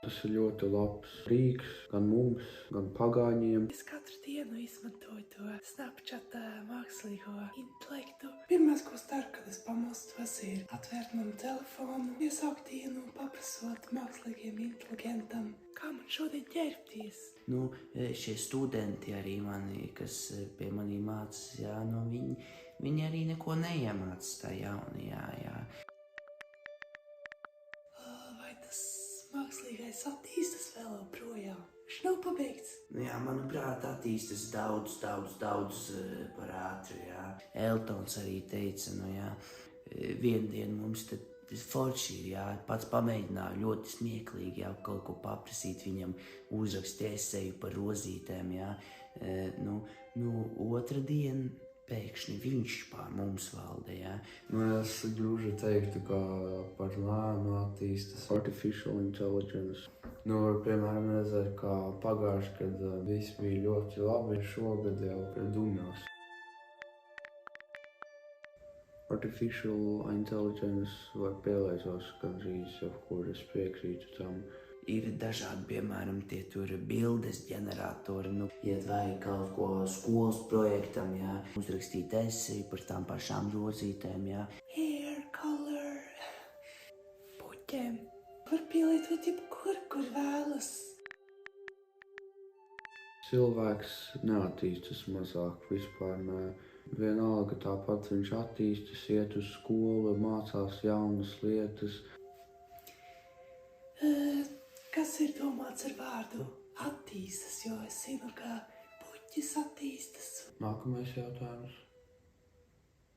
Tas ir ļoti labs rīks gan mums, gan pagāņiem. Es katru dienu izmantoju to Snapchat mākslīgo intelektu. Pirmais, ko es daru, kad es pamostos, ir atvērt manu telefonu, iesākt dienu, paprasot mākslīgiem inteligentam, kā man šodien ģērbties. Šie studenti arī mani, kas pie manī mācās, jā, viņi arī neko neiemācās tā jaunajā, jā. Vai tas mākslīgais attīstas vēl projām? Viņš nav pabeigts. Jā, manuprāt, attīstas daudz par ātri, jā. Eltons arī teica, vienu dienu mums tad forši ir, jā, pats pamēģināju ļoti smieklīgi, jā, kaut ko paprasīt viņam, uzrakst eseju par rozītēm, jā. Otra diena pēkšņi viņš pār mums valda, jā. Es gluži teiktu, ka par lēnu attīstas artificial intelligence. Piemēram, redzēt, kā pagājuši, kad viss bija ļoti labi, šogad jau dumjos. Artificial intelligence var pielietot gandrīz jebkur, es piekrītu tam. Ir dažādi, piemēram, tie tur bildes ģeneratori, iet vajag kaut ko skolas projektam, jā, uzrakstīt eseju par tām pašām rozītēm, jā. Hair color, puķiem. Var pielietot jebkur, kur vēlas. Cilvēks neattīstas mazāk vispār, ne. Vienalga tāpat viņš attīstas, iet uz skolu, mācās jaunas lietas. Kas ir domāts ar vārdu attīstas, jo es zinu, ka puķis attīstas. Nākamais jautājums.